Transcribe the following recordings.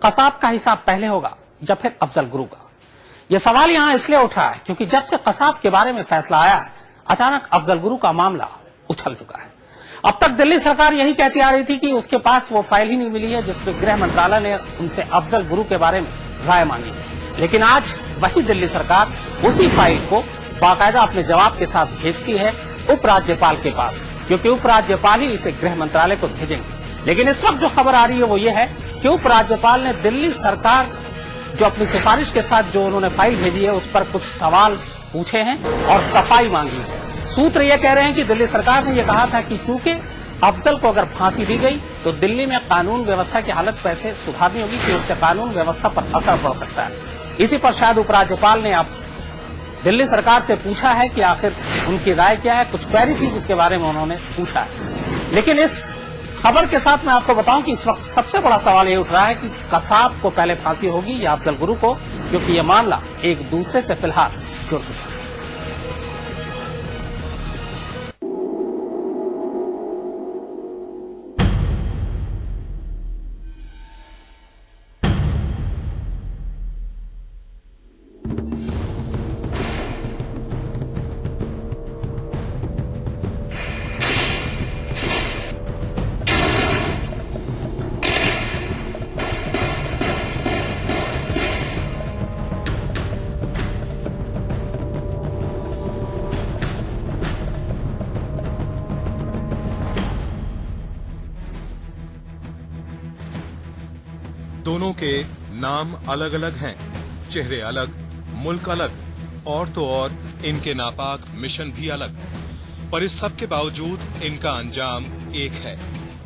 कसाब का हिसाब पहले होगा या फिर अफजल गुरु का? यह सवाल यहां इसलिए उठ रहा है क्योंकि जब से कसाब के बारे में फैसला आया है, अचानक अफजल गुरु का मामला उछल चुका है। अब तक दिल्ली सरकार यही कहती आ रही थी कि उसके पास वो फाइल ही नहीं मिली है जिसमें गृह मंत्रालय ने उनसे अफजल गुरु के बारे में राय मांगी है। लेकिन आज वही दिल्ली सरकार उसी फाइल को बाकायदा अपने जवाब के साथ भेजती है उपराज्यपाल के पास, क्योंकि उपराज्यपाल ही इसे गृह मंत्रालय को भेजेंगे। लेकिन इस वक्त जो खबर आ रही है वो ये है कि उपराज्यपाल ने दिल्ली सरकार जो अपनी सिफारिश के साथ जो उन्होंने फाइल भेजी है उस पर कुछ सवाल पूछे हैं और सफाई मांगी है। सूत्र ये कह रहे हैं कि दिल्ली सरकार ने यह कहा था कि चूंकि अफजल को अगर फांसी दी गई तो दिल्ली में कानून व्यवस्था की हालत कैसे सुधारनी होगी कि उससे कानून व्यवस्था पर असर पड़ सकता है। इसी पर शायद उपराज्यपाल ने अब दिल्ली सरकार से पूछा है कि आखिर उनकी राय क्या है, कुछ क्वेरी थी जिसके बारे में उन्होंने पूछा है। लेकिन इस खबर के साथ मैं आपको बताऊं कि इस वक्त सबसे बड़ा सवाल ये उठ रहा है कि कसाब को पहले फांसी होगी या अफजल गुरु को, क्योंकि यह मामला एक दूसरे से फिलहाल जुड़ चुका है। दोनों के नाम अलग अलग हैं, चेहरे अलग, मुल्क अलग और तो और इनके नापाक मिशन भी अलग। पर इस सब के बावजूद इनका अंजाम एक है,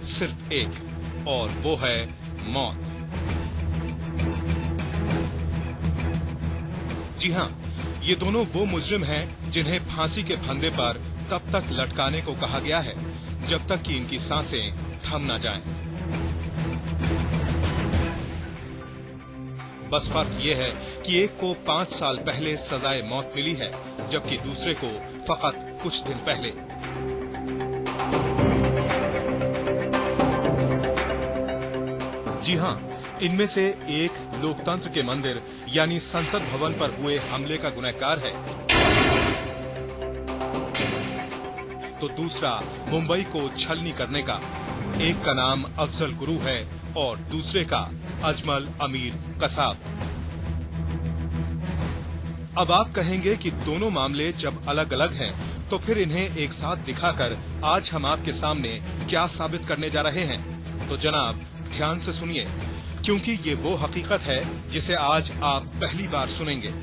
सिर्फ एक, और वो है मौत। जी हां, ये दोनों वो मुजरिम हैं जिन्हें फांसी के फंदे पर तब तक लटकाने को कहा गया है जब तक कि इनकी सांसें थम न जाएं। बस फर्क ये है कि एक को 5 साल पहले सजाए मौत मिली है जबकि दूसरे को फकत कुछ दिन पहले। जी हां, इनमें से एक लोकतंत्र के मंदिर यानी संसद भवन पर हुए हमले का गुनहगार है, तो दूसरा मुंबई को छलनी करने का। एक का नाम अफजल गुरु है और दूसरे का अजमल अमीर कसाब। अब आप कहेंगे कि दोनों मामले जब अलग अलग हैं तो फिर इन्हें एक साथ दिखाकर आज हम आपके सामने क्या साबित करने जा रहे हैं। तो जनाब ध्यान से सुनिए, क्योंकि ये वो हकीकत है जिसे आज आप पहली बार सुनेंगे।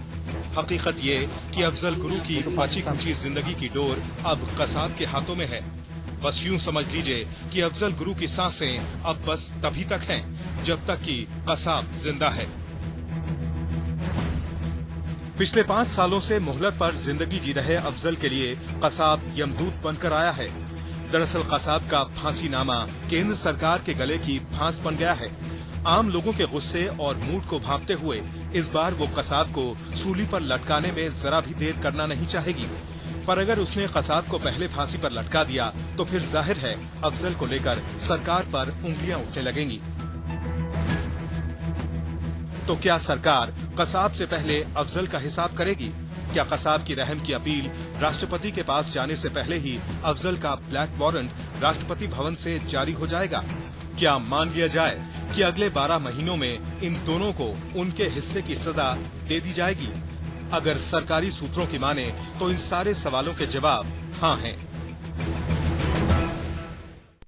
हकीकत ये कि अफजल गुरु की बची खुची जिंदगी की डोर अब कसाब के हाथों में है। बस यूं समझ लीजिए कि अफजल गुरु की सांसें अब बस तभी तक हैं जब तक कि कसाब जिंदा है। पिछले 5 सालों से मोहलत पर जिंदगी जी रहे अफजल के लिए कसाब यमदूत बनकर आया है। दरअसल कसाब का फांसीनामा केंद्र सरकार के गले की फांस बन गया है। आम लोगों के गुस्से और मूड को भांपते हुए इस बार वो कसाब को सूली पर लटकाने में जरा भी देर करना नहीं चाहेगी। पर अगर उसने कसाब को पहले फांसी पर लटका दिया तो फिर जाहिर है अफजल को लेकर सरकार पर उंगलियां उठने लगेंगी। तो क्या सरकार कसाब से पहले अफजल का हिसाब करेगी? क्या कसाब की रहम की अपील राष्ट्रपति के पास जाने से पहले ही अफजल का ब्लैक वारंट राष्ट्रपति भवन से जारी हो जाएगा? क्या मान लिया जाए कि अगले 12 महीनों में इन दोनों को उनके हिस्से की सजा दे दी जाएगी? अगर सरकारी सूत्रों की माने तो इन सारे सवालों के जवाब हाँ हैं।